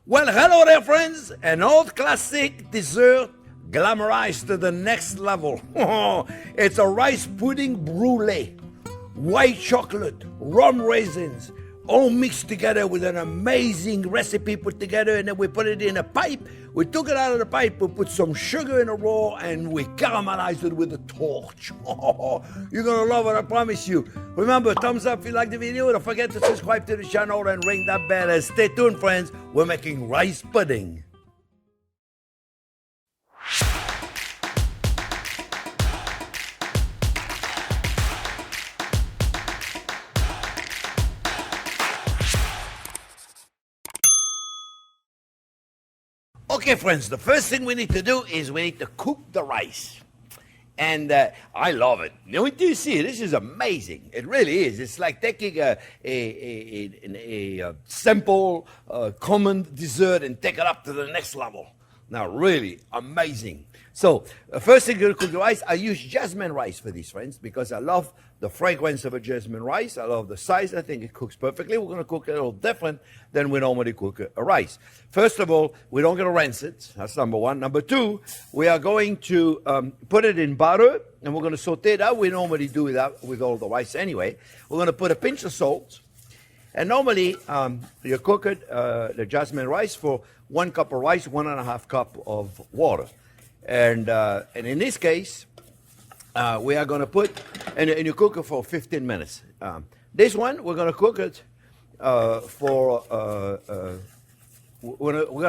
Well, hello there, friends. An old classic dessert glamorized to the next level. It's a rice pudding brulee. White chocolate, rum raisins, all mixed together with an amazing recipe put together, and then we put it in a pipe. We took it out of the pipe, we put some sugar in a roll, and we caramelized it with a torch. You're gonna love it, I promise you. Remember, thumbs up if you like the video. Don't forget to subscribe to the channel and ring that bell. And stay tuned, friends. We're making rice pudding. Okay, friends, the first thing we need to do is we need to cook the rice. And I love it. Do you see? This is amazing. It really is. It's like taking a simple, common dessert and take it up to the next level. Now, really amazing. So, first thing you're going to cook the rice. I use jasmine rice for these, friends, because I love the fragrance of a jasmine rice. I love the size. I think it cooks perfectly. We're going to cook it a little different than we normally cook a rice. First of all, we don't going to rinse it. That's number one. Number two, we are going to put it in butter, and we're going to saute it out. We normally do that with all the rice anyway. We're going to put a pinch of salt. And normally, you cook it, the jasmine rice, for 1 cup of rice, 1.5 cups of water. And in this case, we are going to put, and you cook it for 15 minutes. This one, we're going to cook it we're going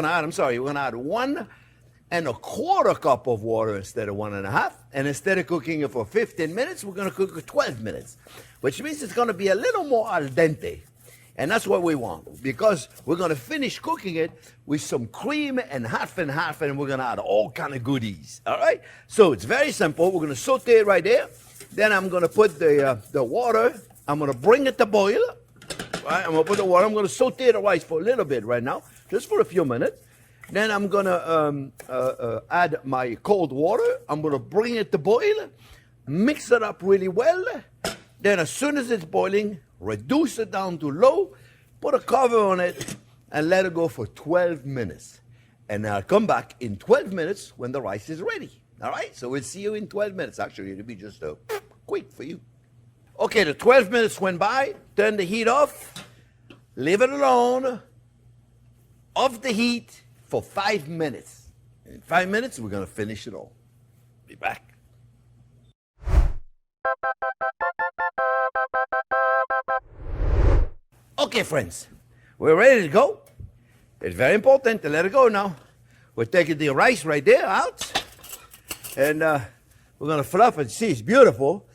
to add 1.25 cup of water instead of 1.5. And instead of cooking it for 15 minutes, we're going to cook it 12 minutes, which means it's going to be a little more al dente. And that's what we want, because we're going to finish cooking it with some cream and half, and we're going to add all kind of goodies, all right? So it's very simple. We're going to saute it right there. Then I'm going to put the water. I'm going to bring it to boil, right? I'm going to put the water. I'm going to saute the rice for a little bit right now, just for a few minutes. Then I'm going to add my cold water. I'm going to bring it to boil, mix it up really well. Then as soon as it's boiling, reduce it down to low, put a cover on it, and let it go for 12 minutes. And I'll come back in 12 minutes when the rice is ready. All right? So we'll see you in 12 minutes. Actually, it'll be just quick for you. Okay, the 12 minutes went by. Turn the heat off. Leave it alone. Off the heat for 5 minutes. In 5 minutes, we're going to finish it all. Be back. Okay, friends, we're ready to go. It's very important to let it go now. We're taking the rice right there out, and we're going to fluff it. See, it's beautiful.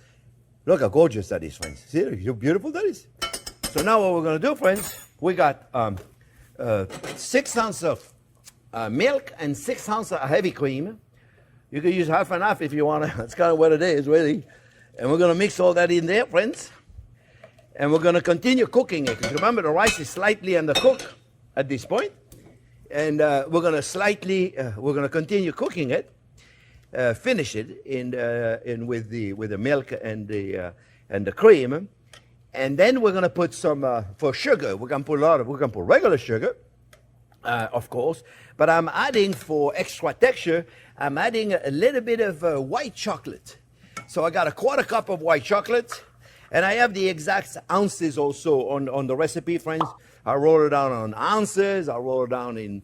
Look how gorgeous that is, friends. See how beautiful that is? So now what we're going to do, friends, we got 6 ounces of milk and 6 ounces of heavy cream. You can use half and half if you want to. That's kind of what it is, really. And we're going to mix all that in there, friends. And we're going to continue cooking it. Because remember, the rice is slightly undercooked at this point. And we're going to continue cooking it, finish it with the milk and the cream. And then we're going to put some, for sugar, we're going to put regular sugar, of course. But I'm adding, for extra texture, I'm adding a little bit of white chocolate. So I got 1/4 cup of white chocolate. And I have the exact ounces also on the recipe, friends. I wrote it down on ounces. I wrote it down in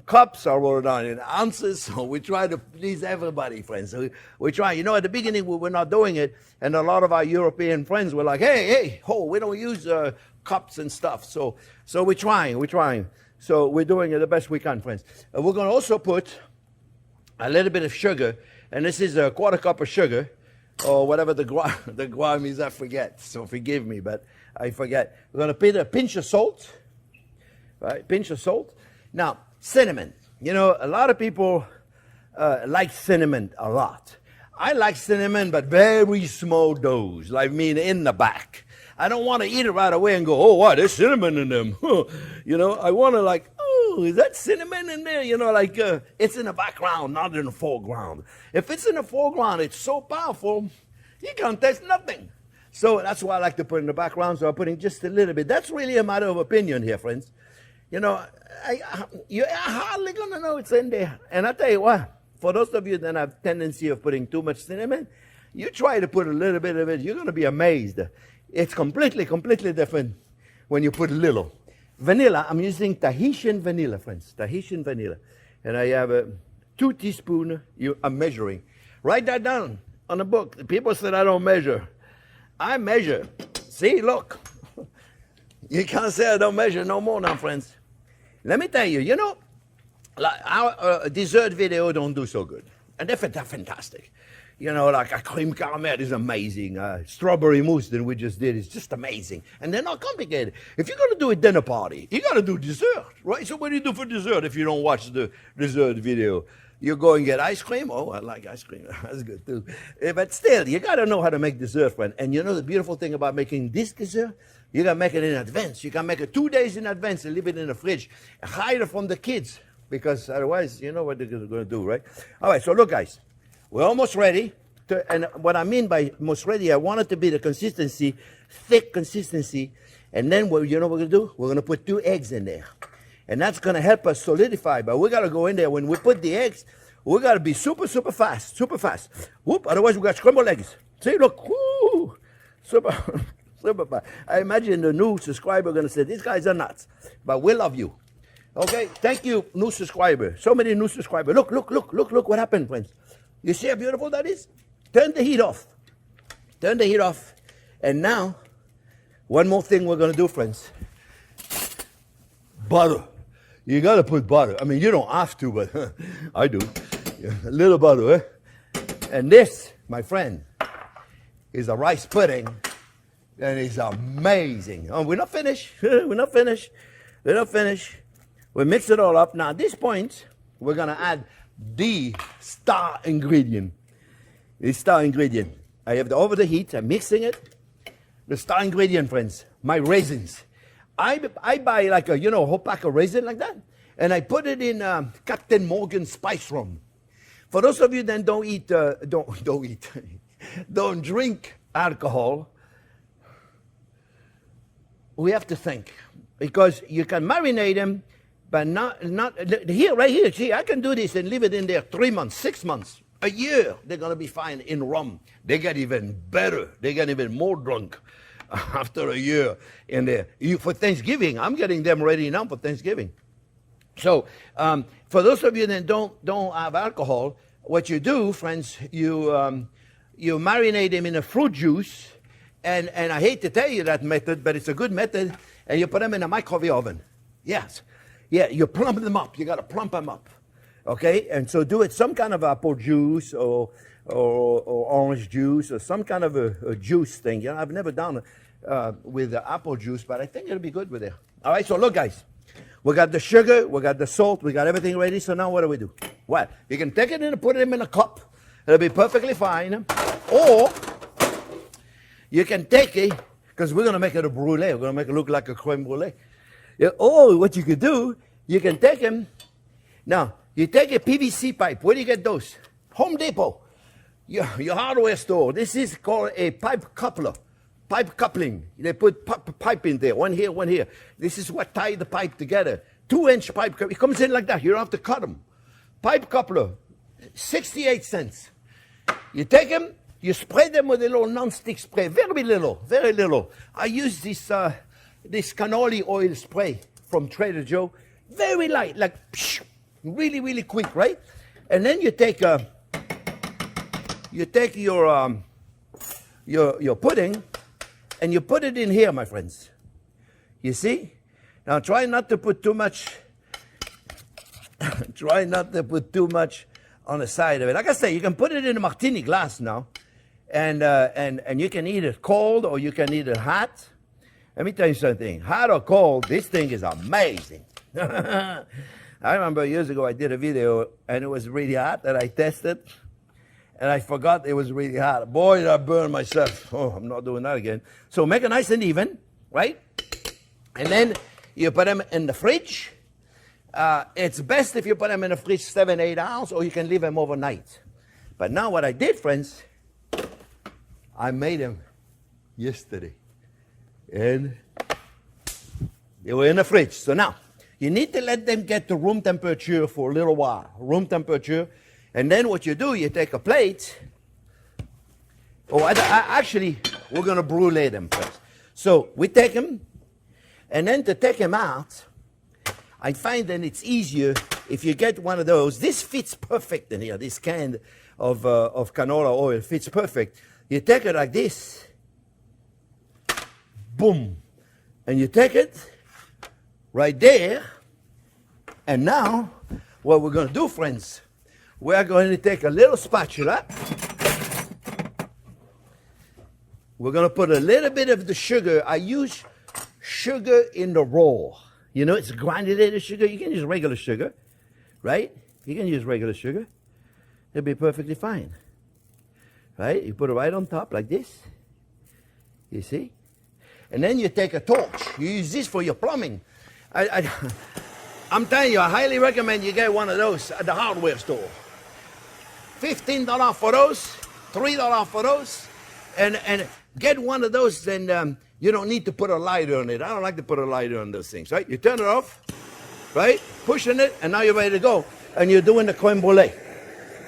cups. I wrote it down in ounces. So we try to please everybody, friends. So we try. You know, at the beginning we were not doing it, and a lot of our European friends were like, "Hey, we don't use cups and stuff." So we're trying. So we're doing it the best we can, friends. We're going to also put a little bit of sugar, and this is 1/4 cup of sugar. Or whatever the gram is, I forget. So forgive me, but I forget. We're going to put a pinch of salt, right? Pinch of salt. Now, cinnamon. You know, a lot of people like cinnamon a lot. I like cinnamon, but very small dose, like in the back. I don't want to eat it right away and go, oh, wow, there's cinnamon in them. You know, I want to like, oh, is that cinnamon in there? You know, like it's in the background, not in the foreground. If it's in the foreground, it's so powerful, you can't taste nothing. So that's why I like to put in the background. So I'm putting just a little bit. That's really a matter of opinion here, friends. You know, you're hardly going to know it's in there. And I tell you what, for those of you that have tendency of putting too much cinnamon, you try to put a little bit of it, you're going to be amazed. It's completely different when you put a little. Vanilla, I'm using Tahitian vanilla, friends. Tahitian vanilla. And I have 2 teaspoons, I'm measuring. Write that down on the book. People said I don't measure. I measure. See, look. You can't say I don't measure no more now, friends. Let me tell you, you know, like our dessert video don't do so good. And they're fantastic. You know, like a cream caramel is amazing. Strawberry mousse that we just did is just amazing. And they're not complicated. If you're going to do a dinner party, you got to do dessert, right? So what do you do for dessert if you don't watch the dessert video? You go and get ice cream? Oh, I like ice cream. That's good too. But still, you got to know how to make dessert, friend. And you know the beautiful thing about making this dessert? You got to make it in advance. You can make it 2 days in advance and leave it in the fridge. Hide it from the kids because otherwise, you know what they're going to do, right? All right, so look, guys. We're almost ready. And what I mean by almost ready, I want it to be the consistency, thick consistency. And then, you know what we're going to do? We're going to put 2 eggs in there. And that's going to help us solidify. But we got to go in there. When we put the eggs, we got to be super fast. Whoop, otherwise we got scrambled eggs. See, look. Woo, super fast. I imagine the new subscriber are going to say, these guys are nuts. But we love you. Okay, thank you, new subscriber. So many new subscribers. Look what happened, friends. You see how beautiful that is? Turn the heat off. Turn the heat off. And now, one more thing we're going to do, friends. Butter. You got to put butter. I mean, you don't have to, but I do. Yeah, a little butter, eh? And this, my friend, is a rice pudding. And it's amazing. Oh, we're not finished. We're not finished. We mix it all up. Now, at this point, we're going to add the star ingredient. The star ingredient. I have over the heat. I'm mixing it. The star ingredient, friends. My raisins. I buy like a, a whole pack of raisins like that. And I put it in Captain Morgan spice rum. For those of you that don't eat, don't drink alcohol, we have to think. Because you can marinate them, but not here, right here. See, I can do this and leave it in there 3 months, 6 months, a year. They're going to be fine in rum. They get even better. They get even more drunk after a year in there. For Thanksgiving, I'm getting them ready now for Thanksgiving. So for those of you that don't have alcohol, what you do, friends, you marinate them in a fruit juice. And I hate to tell you that method, but it's a good method. And you put them in a microwave oven. Yes. Yeah, you plump them up. You got to plump them up. Okay? And so do it some kind of apple juice or orange juice or some kind of a juice thing. I've never done it with the apple juice, but I think it'll be good with it. All right, so look, guys. We got the sugar. We got the salt. We got everything ready. So now what do we do? Well, you can take it and put it in a cup. It'll be perfectly fine. Or you can take it, because we're going to make it a brulee. We're going to make it look like a creme brulee. Or what you could do, you can take them. Now, you take a PVC pipe. Where do you get those? Home Depot. Your hardware store. This is called a pipe coupler. Pipe coupling. They put pipe in there. One here, one here. This is what ties the pipe together. 2-inch pipe. It comes in like that. You don't have to cut them. Pipe coupler. 68 cents. You take them. You spray them with a little non-stick spray, very little. I use this cannoli oil spray from Trader Joe, very light, like really quick, right? And then you take your pudding, and you put it in here, my friends. You see? Now try not to put too much. Try not to put too much on the side of it. Like I say, you can put it in a martini glass now. And you can eat it cold or you can eat it hot. Let me tell you something. Hot or cold, this thing is amazing. I remember years ago I did a video and it was really hot that I tested. And I forgot it was really hot. Boy, did I burn myself. Oh, I'm not doing that again. So make it nice and even, right? And then you put them in the fridge. It's best if you put them in the fridge 7-8 hours or you can leave them overnight. But now what I did, friends, I made them yesterday. And they were in the fridge. So now, You need to let them get to room temperature for a little while, room temperature. And then what you do, you take a plate. Oh, actually, we're going to brulee them first. So we take them, and then to take them out, I find that it's easier if you get one of those. This fits perfect in here. This kind of canola oil fits perfect. You take it like this. Boom. And you take it right there. And now, what we're going to do, friends, we're going to take a little spatula. We're going to put a little bit of the sugar. I use sugar in the raw. You know, it's granulated sugar. You can use regular sugar, right? You can use regular sugar. It'll be perfectly fine, right? You put it right on top like this. You see? And then you take a torch. You use this for your plumbing. I'm telling you, I highly recommend you get one of those at the hardware store. $15 for those, $3 for those, and get one of those, then you don't need to put a lighter on it. I don't like to put a lighter on those things, right? You turn it off, right? Pushing it, and now you're ready to go. And you're doing the creme brulee.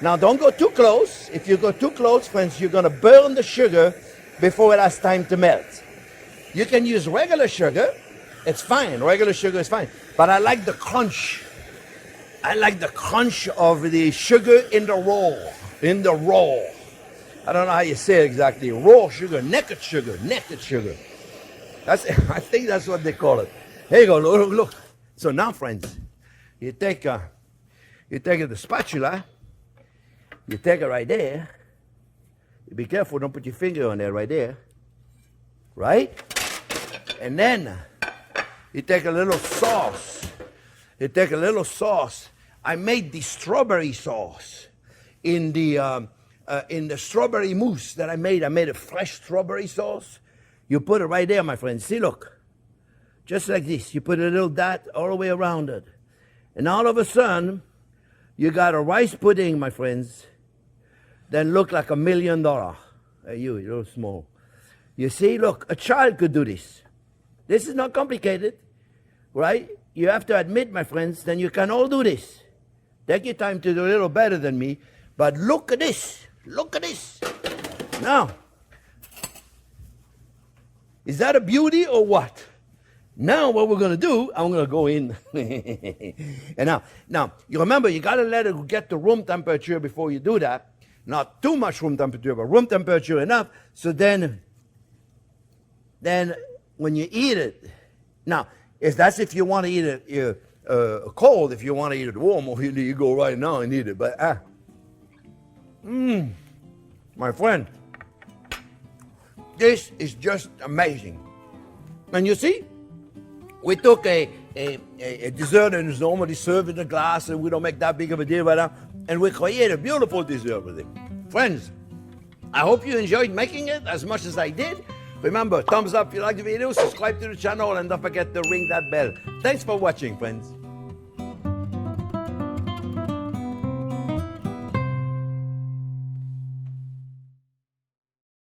Now, don't go too close. If you go too close, friends, you're going to burn the sugar before it has time to melt. You can use regular sugar. It's fine. Regular sugar is fine. But I like the crunch. I like the crunch of the sugar in the raw. In the raw. I don't know how you say it exactly. Raw sugar, naked sugar, naked sugar. I think that's what they call it. Here you go. Look. So now, friends, you take the spatula. You take it right there. You be careful. Don't put your finger on there right there. Right? And then you take a little sauce. You take a little sauce. I made the strawberry sauce in the strawberry mousse that I made. I made a fresh strawberry sauce. You put it right there, my friends. See, look. Just like this. You put a little dot all the way around it. And all of a sudden, you got a rice pudding, my friends, that look like $1 million. Hey, you're a little small. You see, look, a child could do this. This is not complicated, right? You have to admit, my friends, then you can all do this. Take your time to do a little better than me, but look at this. Look at this. Now, is that a beauty or what? Now what we're going to do, I'm going to go in. And now, you remember, you got to let it get to room temperature before you do that. Not too much room temperature, but room temperature enough. So then when you eat it, now, that's if you want to eat it cold. If you want to eat it warm, or you go right now and eat it. But, my friend, this is just amazing. And you see, we took a dessert and it's normally served in a glass, and we don't make that big of a deal right now, and we create a beautiful dessert with it. Friends, I hope you enjoyed making it as much as I did. Remember, thumbs up if you like the video, subscribe to the channel, and don't forget to ring that bell. Thanks for watching, friends.